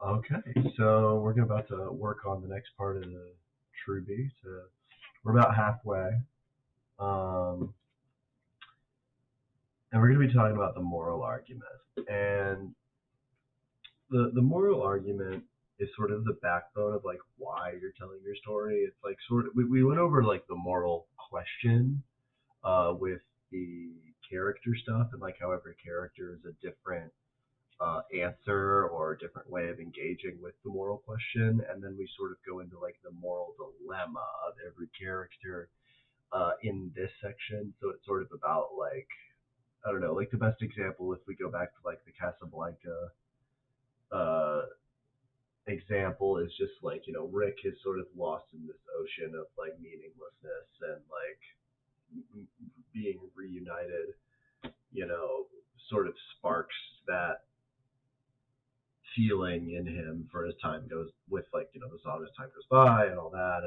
Okay, so we're about to work on the next part of the True Beat. We're about halfway, um, and we're going to be talking about the moral argument. And the moral argument is sort of the backbone of like why you're telling your story. It's like sort of we went over like the moral question with the character stuff and like how every character is a different answer or a different way of engaging with the moral question, and then we sort of go into like the moral dilemma of every character in this section. So it's sort of about like I don't know, like the best example if we go back to like the Casablanca uh, example is just like Rick is sort of lost in this ocean of like meaninglessness and like being reunited, sort of sparks that feeling in him for as time goes with like the song as time goes by and all that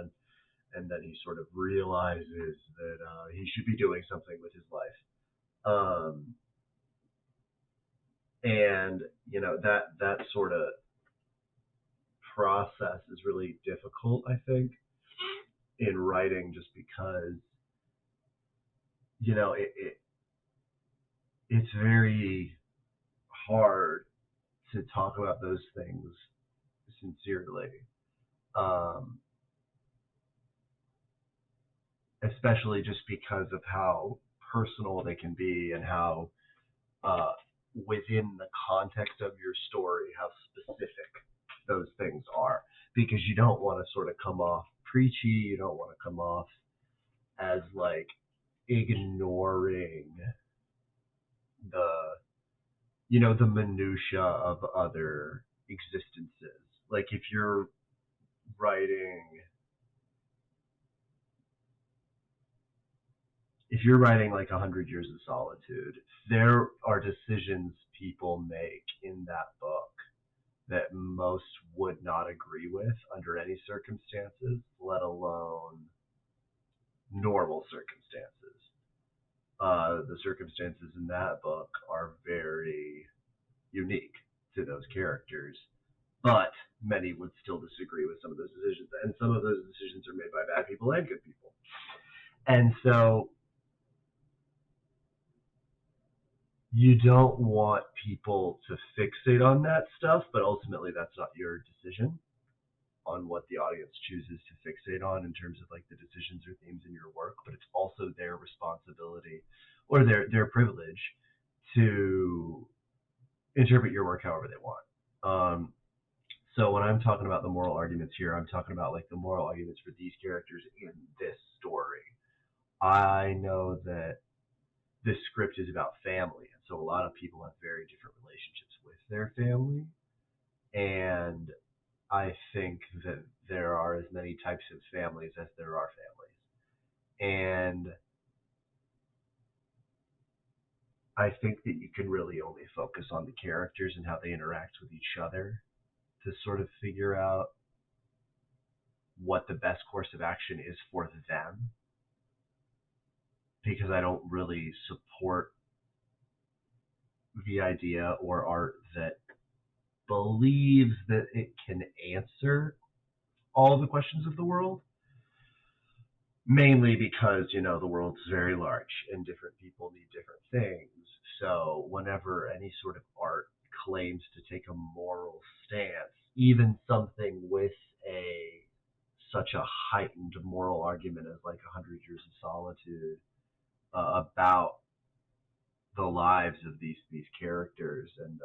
and then he sort of realizes that he should be doing something with his life and that sort of process is really difficult I think in writing just because it's very hard to talk about those things sincerely, um, especially just because of how personal they can be and how uh, within the context of your story how specific those things are because you don't want to sort of come off preachy, you don't want to come off as like ignoring the the minutia of other existences. Like writing if you're writing like 100 Years of Solitude, there are decisions people make in that book that most would not agree with under any circumstances, let alone normal circumstances. The circumstances in that book are very unique to those characters, but many would still disagree with some of those decisions, and some of those decisions are made by bad people and good people. And so you don't want people to fixate on that stuff, but ultimately that's not your decision on what the audience chooses to fixate on in terms of like the decisions or themes in your work, but it's also their responsibility or their privilege to interpret your work however they want. So when I'm talking about the moral arguments here, I'm talking about like the moral arguments for these characters in this story. I know that this script is about family, and so a lot of people have very different relationships with their family, and I think that there are as many types of families as there are families, and I think that you can really only focus on the characters and how they interact with each other to sort of figure out what the best course of action is for them, because I don't really support the idea or art that believes that it can answer all the questions of the world, mainly because the world's very large and different people need different things. So whenever any sort of art claims to take a moral stance, even something with a such a heightened moral argument as like 100 Years of Solitude, about the lives of these characters and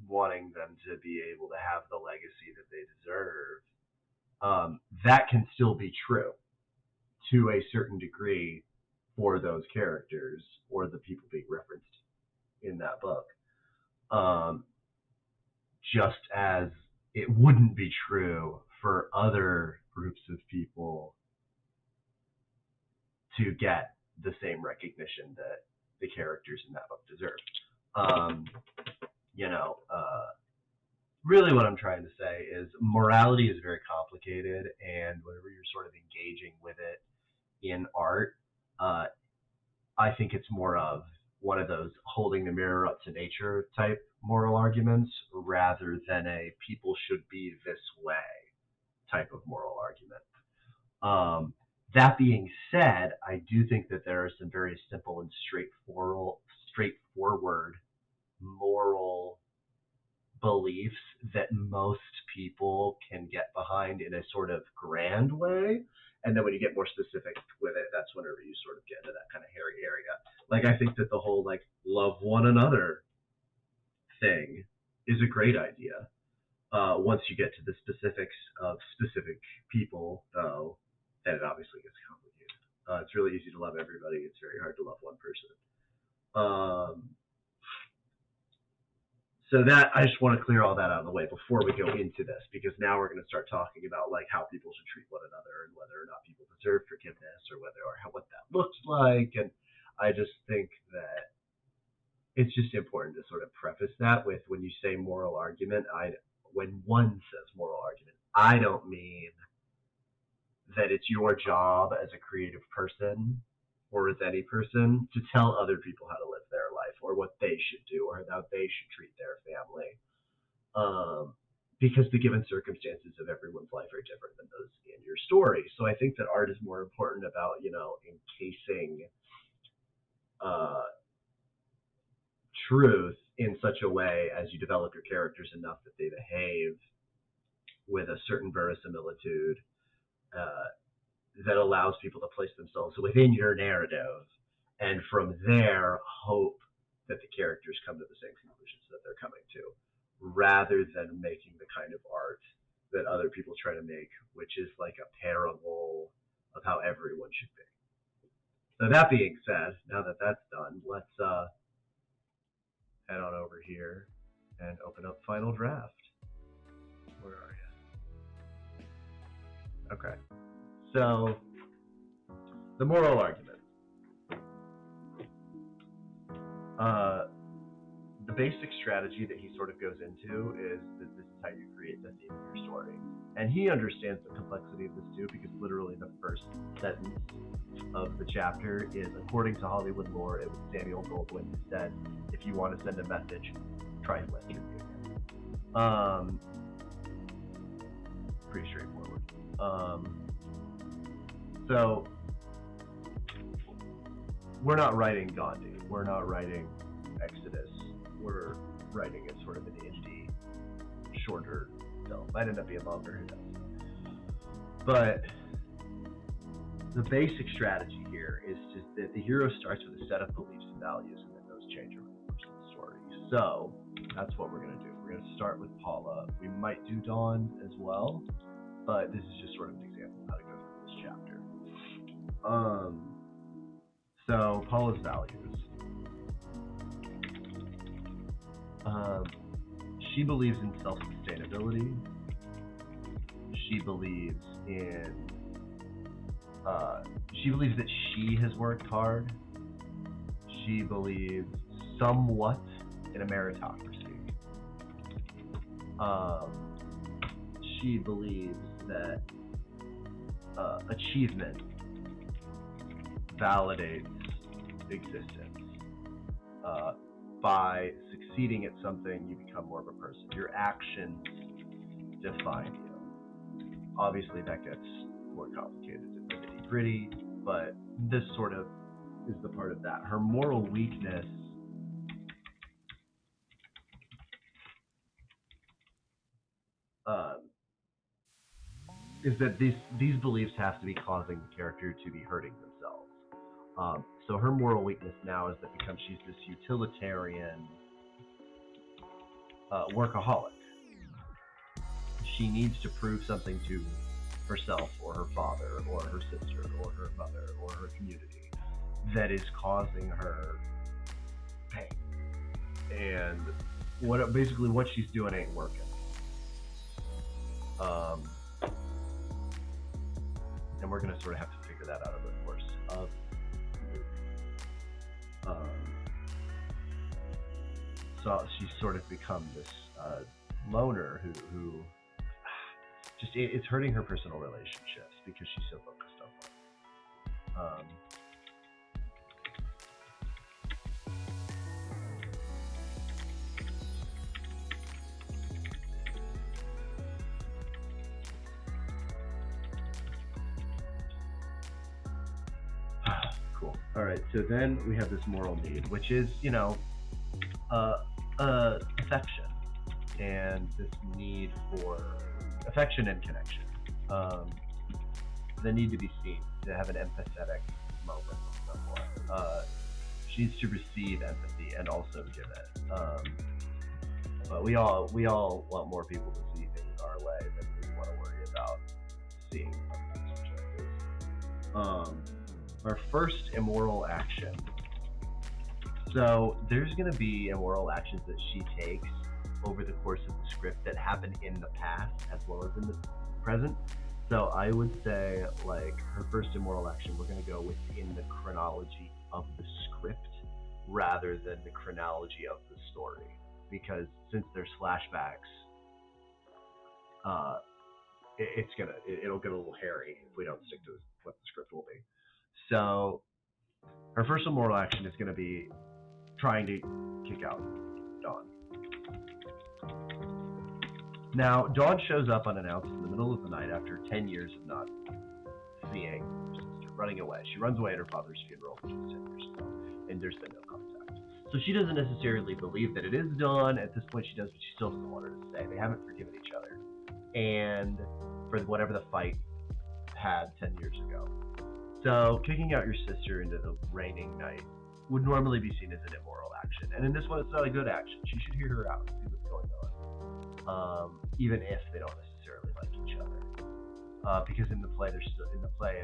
wanting them to be able to have the legacy that they deserve, that can still be true to a certain degree for those characters or the people being referenced in that book. Just as it wouldn't be true for other groups of people to get the same recognition that the characters in that book deserve. Um, really what I'm trying to say is morality is very complicated, and whenever you're sort of engaging with it in art, I think it's more of one of those holding the mirror up to nature type moral arguments rather than a people should be this way type of moral argument. That being said, I do think that there are some very simple and straightforward moral beliefs that most people can get behind in a sort of grand way. And then when you get more specific with it, that's whenever you sort of get into that kind of hairy area. Like, I think that the whole, like, love one another thing is a great idea. Once you get to the specifics of specific people, though, then it obviously gets complicated. It's really easy to love everybody. It's very hard to love one person. So that, I just want to clear all that out of the way before we go into this, because now we're going to start talking about like how people should treat one another and whether or not people deserve forgiveness or what that looks like. And I just think that it's just important to sort of preface that with, when you say moral argument, when one says moral argument, I don't mean that it's your job as a creative person or as any person to tell other people how to live their life or what they should do or how they should treat their family. Because the given circumstances of everyone's life are different than those in your story. So I think that art is more important about, encasing truth in such a way as you develop your characters enough that they behave with a certain verisimilitude that allows people to place themselves within your narrative, and from there hope that the characters come to the same conclusions that they're coming to, rather than making the kind of art that other people try to make, which is like a parable of how everyone should be. So that being said, now that that's done, let's head on over here and open up Final Draft. Where are you? Okay. So, the moral argument. The basic strategy that he sort of goes into is that this is how you create the theme of your story. And he understands the complexity of this too, because literally the first sentence of the chapter is, according to Hollywood lore, it was Samuel Goldwyn who said, if you want to send a message, try Western Union. Pretty straightforward. So, we're not writing Gandhi. We're not writing Exodus. We're writing a sort of an indie, shorter film. Might end up being longer, who knows. But the basic strategy here is just that the hero starts with a set of beliefs and values, and then those change over the course of the story. So that's what we're going to do. We're going to start with Paula. We might do Dawn as well, but this is just sort of an example of how to go through this chapter. So Paula's values. She believes in self-sustainability. She believes that she has worked hard. She believes somewhat in a meritocracy. She believes that achievement validates existence. By succeeding at something, you become more of a person. Your actions define you. Obviously, that gets more complicated in the nitty-gritty, but this sort of is the part of that. Her moral weakness is that these beliefs have to be causing the character to be hurting themselves. So her moral weakness now is that because she's this utilitarian workaholic, she needs to prove something to herself or her father or her sister or her mother or her community that is causing her pain. And basically what she's doing ain't working. And we're going to sort of have to figure that out over the course of the movie. So she's sort of become this loner who just, it's hurting her personal relationships because she's so focused on All right. So then we have this moral need, which is, affection, and this need for affection and connection. Um, the need to be seen, to have an empathetic moment with someone. She needs to receive empathy and also give it. But we all want more people to see things our way than we want to worry about seeing other people's perspectives. Our first immoral action. So there's going to be immoral actions that she takes over the course of the script that happen in the past as well as in the present. So I would say, like, her first immoral action, we're going to go within the chronology of the script rather than the chronology of the story. Because since there's flashbacks, uh, it'll get a little hairy if we don't stick to what the script will be. So her first immoral action is going to be trying to kick out Dawn. Now, Dawn shows up unannounced in the middle of the night after 10 years of not seeing her sister, running away. She runs away at her father's funeral, which was 10 years ago, and there's been no contact. So she doesn't necessarily believe that it is Dawn. At this point, she does, but she still doesn't want her to stay. They haven't forgiven each other, and for whatever the fight had 10 years ago. So kicking out your sister into the raining night would normally be seen as an immoral action, and in this one, it's not a good action. She should hear her out and see what's going on, even if they don't necessarily like each other. Because in the play, and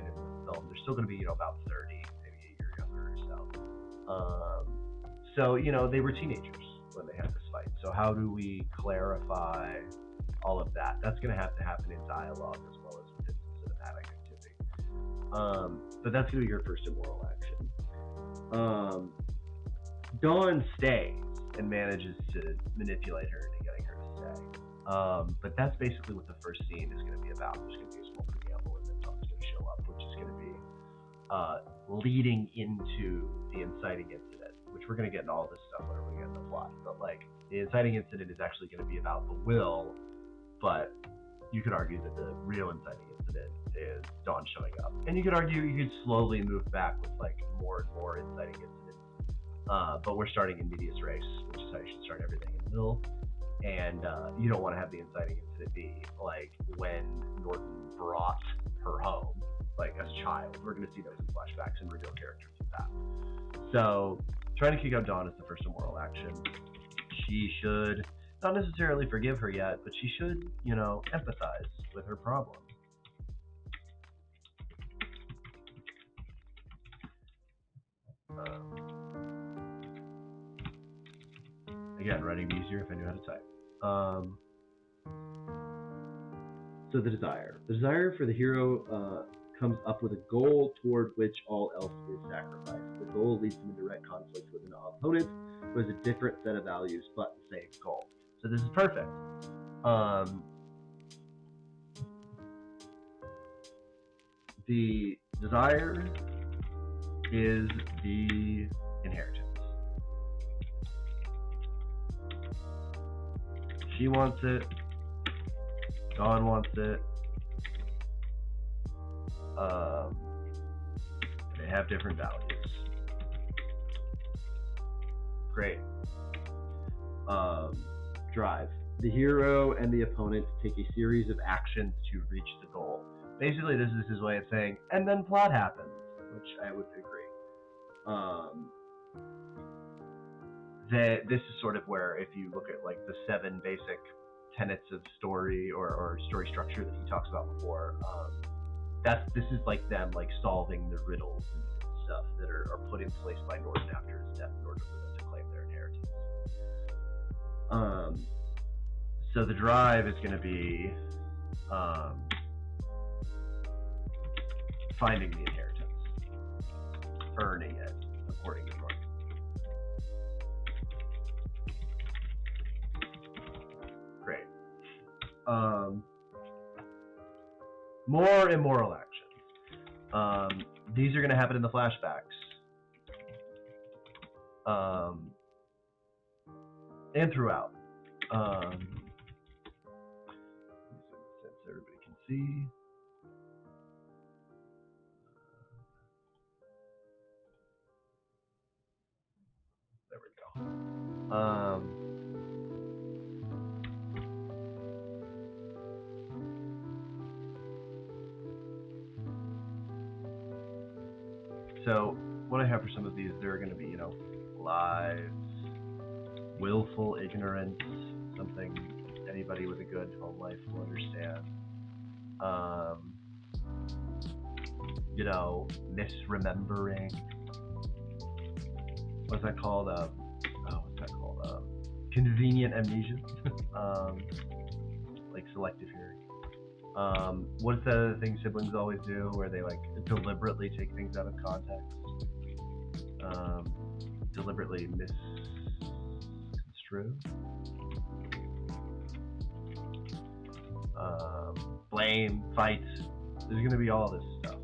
in the film, they're still going to be, about 30, maybe a year younger or so. So they were teenagers when they had this fight. So how do we clarify all of that? That's going to have to happen in dialogue as well as within cinematic activity. But that's going to be your first immoral action. Dawn stays and manages to manipulate her into getting her to stay. But that's basically what the first scene is going to be about. There's going to be a small preamble, and then Dawn's going to show up, which is going to be leading into the inciting incident, which we're going to get into all this stuff whenever we get in the plot. But the inciting incident is actually going to be about the will, but you could argue that the real inciting incident is Dawn showing up. And you could argue you could slowly move back with more and more inciting incidents. But we're starting in medias res, which is how you should start everything in the middle. And you don't want to have the inciting incident be when Norton brought her home, as a child. We're going to see those in flashbacks and reveal characters with that. So trying to kick out Dawn is the first immoral action. She should not necessarily forgive her yet, but she should, empathize with her problem. Again, writing would be easier if I knew how to type. So the desire. The desire for the hero comes up with a goal toward which all else is sacrificed. The goal leads him in direct conflict with an opponent who has a different set of values but the same goal. So this is perfect. The desire is the inheritance. She wants it. Dawn wants it. They have different values. Great. Drive. The hero and the opponent take a series of actions to reach the goal. Basically, this is his way of saying, and then plot happens, which I would agree. This is sort of where, if you look at the 7 basic tenets of story or story structure that he talks about before, this is them solving the riddles and stuff that are put in place by Norton after his death in order for them to claim their inheritance. So the drive is going to be finding the inheritance, earning it, according to Norton. Great. More immoral actions. These are going to happen in the flashbacks. And throughout. Since everybody can see. Um, so what I have for some of these, there are going to be, lies, willful ignorance, something anybody with a good home life will understand. Misremembering. What's that called? Convenient amnesia. Like selective hearing. What's the other thing siblings always do, where they like deliberately take things out of context? Deliberately misconstrue. Blame, fight. There's going to be all this stuff.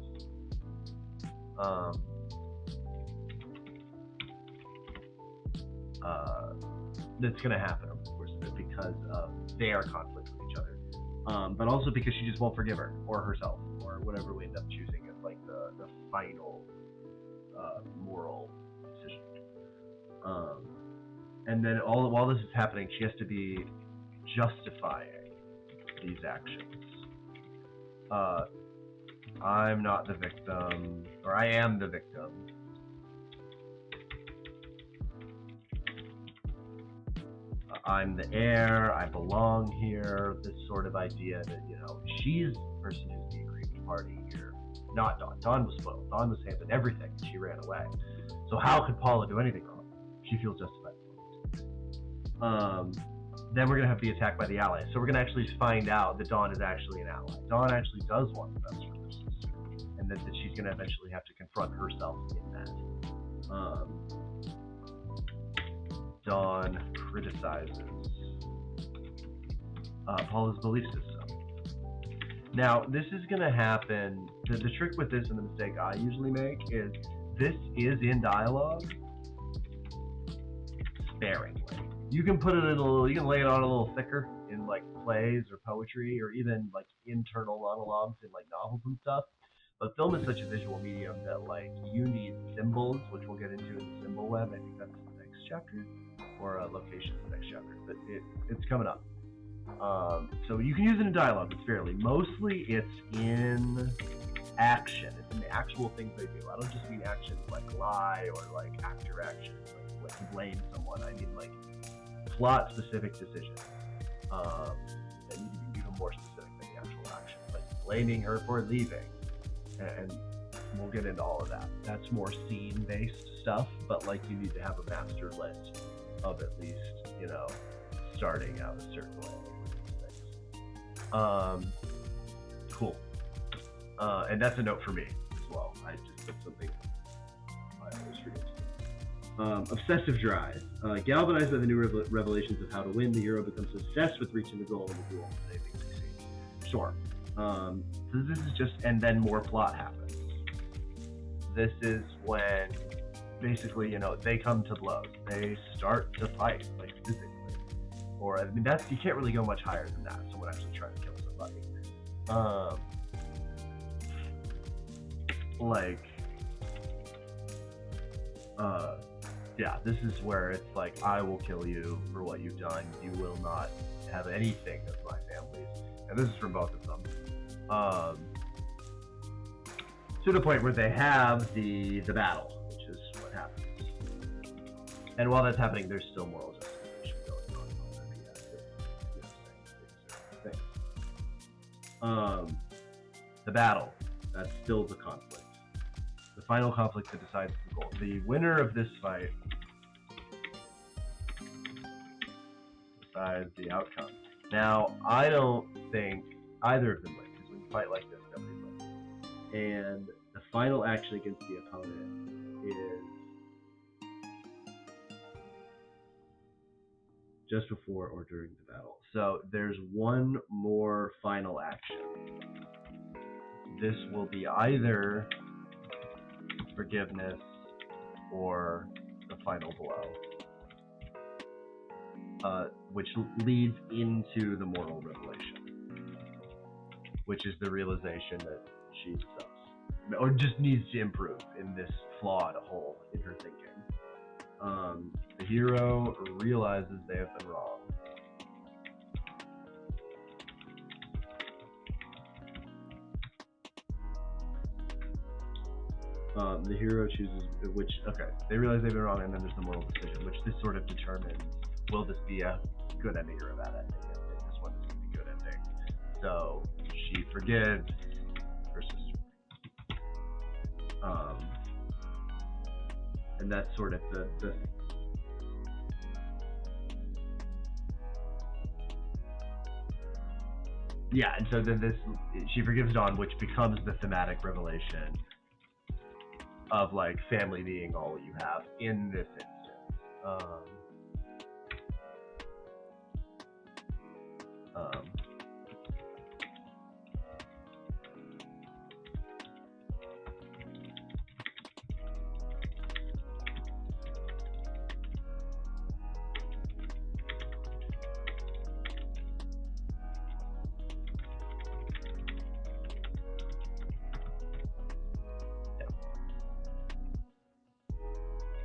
That's going to happen, of course, because of their conflict with each other. But also because she just won't forgive her, or herself, or whatever we end up choosing as like the final moral decision. And then while this is happening, she has to be justifying these actions. I'm not the victim, or I am the victim. I'm the heir, I belong here, this sort of idea that, she's the person who's the aggrieved party here, not Dawn. Dawn was spoiled. Dawn was handed everything, and she ran away. So how could Paula do anything wrong? She feels justified. Then we're going to have the attack by the allies. So we're going to actually find out that Dawn is actually an ally. Dawn actually does want the best for her sister, and that she's going to eventually have to confront herself in that. Dawn criticizes Paula's belief system. Now, this is going to happen. The trick with this, and the mistake I usually make, is this is in dialogue sparingly. You can put it in you can lay it on a little thicker in like plays or poetry, or even like internal monologues in like novels and stuff. But film is such a visual medium that like you need symbols, which we'll get into in the symbol web. I think that's the next chapter, or location in the next chapter. But it's coming up. So you can use it in dialogue, but fairly. Mostly it's in action. It's in the actual things they do. I don't just mean actions like lie or like actor actions, like to blame someone. I mean like plot specific decisions that need to be even more specific than the actual action. Like blaming her for leaving. And we'll get into all of that. That's more scene-based stuff, but like you need to have a master list of at least, starting out a certain way. Cool. And that's a note for me as well. I just put something I always forget to do. Obsessive drive. Galvanized by the new revelations of how to win, the hero becomes obsessed with reaching the goal and the duel and saving succeeds. Sure. So this is just, and then more plot happens. This is when basically, they come to blows. They start to fight, like physically. Or, you can't really go much higher than that, someone actually trying to kill somebody. This is where it's like, I will kill you for what you've done. You will not have anything of my family's. And this is from both of them. To the point where they have the battle, which is what happens. And while that's happening, there's still moral justification going on. The battle, that's still the conflict. The final conflict that decides the goal. The winner of this fight decides the outcome. Now, I don't think either of them win, because when you fight like this, nobody wins. And the final action against the opponent is just before or during the battle. So there's one more final action. This will be either forgiveness or the final blow, which leads into the moral revelation, which is the realization that she sucks, or just needs to improve in this flawed hole in her thinking. The hero realizes they have been wrong. The hero chooses which. Okay, they realize they've been wrong, and then there's the moral decision, which this sort of determines: will this be a good ending or a bad ending? And this one is going to be a good ending. So she forgives her sister, and that's sort of the yeah. And so then she forgives Dawn, which becomes the thematic revelation of like family being all you have in this instance.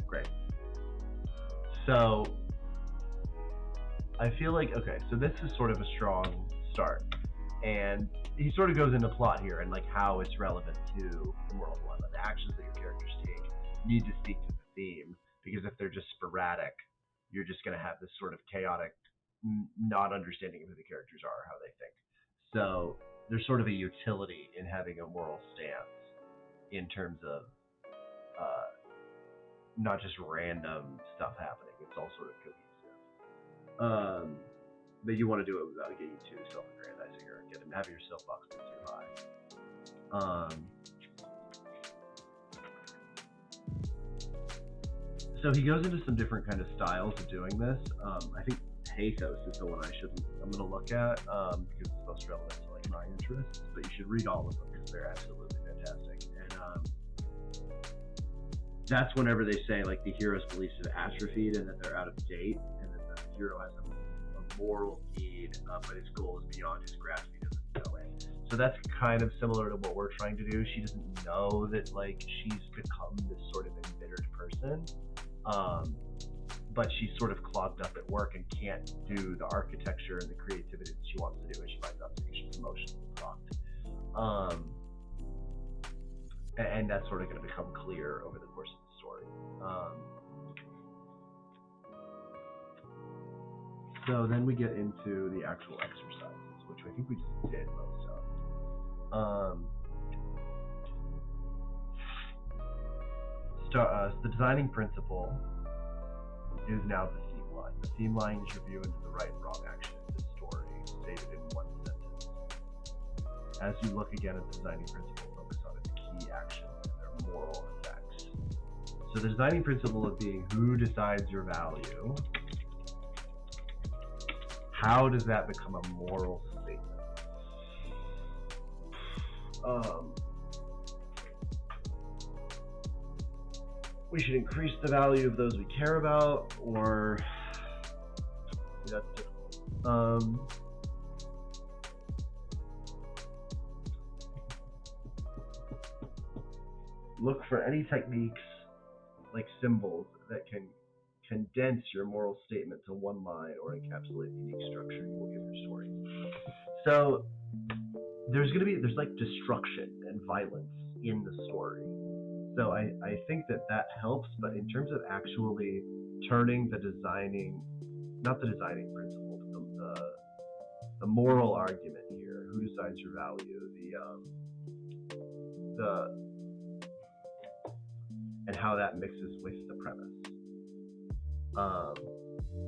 Great. So I feel like, okay, so this is sort of a strong start, and he sort of goes into plot here and like how it's relevant to the moral dilemma. The actions that your characters take need to speak to the theme, because if they're just sporadic, you're just going to have this sort of chaotic, not understanding of who the characters are, how they think. So there's sort of a utility in having a moral stance in terms of not just random stuff happening. It's all sort of cohesive. But you want to do it without getting too self-aggrandizing or having your soapbox too high. So he goes into some different kind of styles of doing this. I think pathos is the one I'm going to look at because it's most relevant to like my interests. But you should read all of them because they're absolutely fantastic. And that's whenever they say like the hero's beliefs have atrophied and that they're out of date, and that the hero has a moral need, but his goal is beyond his grasp. He doesn't know it. So that's kind of similar to what we're trying to do. She doesn't know that like she's become this sort of embittered person, but she's sort of clogged up at work and can't do the architecture and the creativity that she wants to do, and she finds out because she's emotionally blocked. And that's sort of going to become clear over the course of the story. So then we get into the actual exercises, which I think we just did most of. The designing principle is now the theme line. The theme line is your view into the right and wrong action in this story, stated in one sentence. As you look again at the designing principle, focus on its key actions and their moral effects. So the designing principle of being who decides your value, how does that become a moral statement? We should increase the value of those we care about, or that's difficult. Look for any techniques like symbols that can condense your moral statement to one line or encapsulate the unique structure you will give your story. So there's like destruction and violence in the story. So I think that helps, but in terms of actually turning not the designing principle, the moral argument here, who decides your value, and how that mixes with the premise,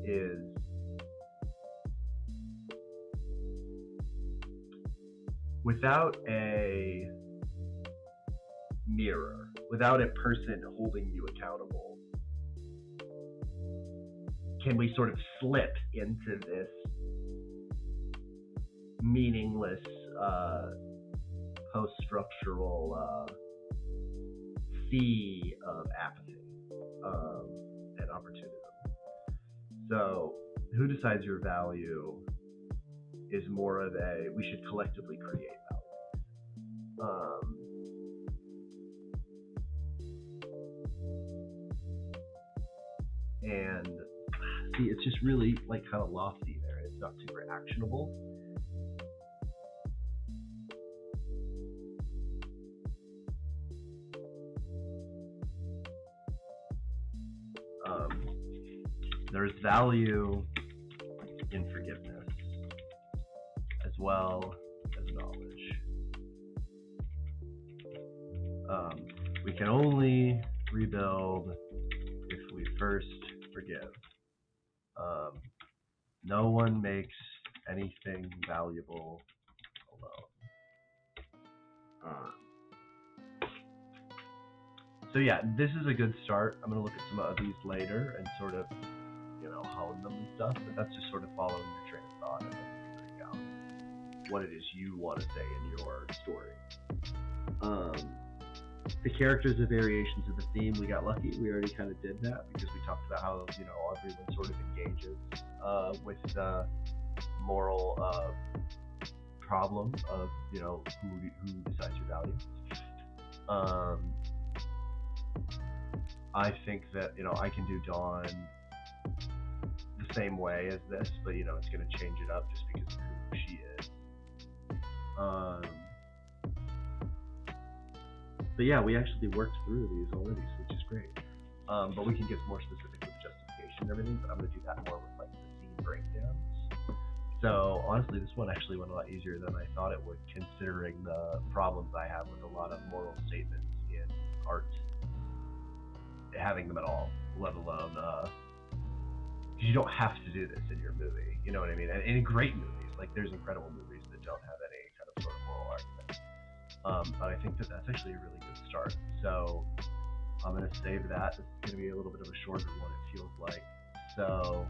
is without a mirror, without a person holding you accountable, can we sort of slip into this meaningless post-structural sea of apathy and opportunism? So who decides your value is more of a we should collectively create value. And see, it's just really like kind of lofty there. It's not super actionable. There's value in forgiveness as well as knowledge. We can only rebuild if we first forgive. No one makes anything valuable alone. So yeah, this is a good start. I'm going to look at some of these later and sort of, hone them and stuff, but that's just sort of following your train of thought and then figuring out what it is you want to say in your story. The characters are variations of the theme. We got lucky. We already kind of did that because we talked about how, everyone sort of engages with the moral problem of, who decides your value. I think that, I can do Dawn the same way as this, but, it's going to change it up just because of who she is. But yeah, we actually worked through these already, which is great. But we can get more specific with justification and everything, but I'm going to do that more with like the scene breakdowns. So honestly, this one actually went a lot easier than I thought it would, considering the problems I have with a lot of moral statements in art, having them at all, let alone because you don't have to do this in your movie, you know what I mean? And in great movies, like there's incredible movies that don't have any kind of sort of moral argument. But I think that that's actually a really good start. So I'm going to save that. This is going to be a little bit of a shorter one, it feels like. So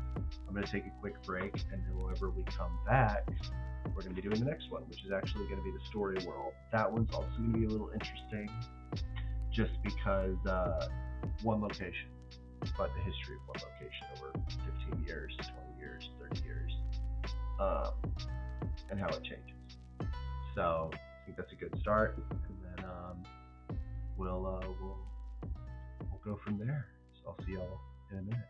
I'm going to take a quick break, and then whenever we come back, we're going to be doing the next one, which is actually going to be the story world. That one's also going to be a little interesting, just because one location, but the history of one location over 15 years, 20 years, 30 years, and how it changes. So I think that's a good start, and then we'll go from there. So I'll see y'all in a minute.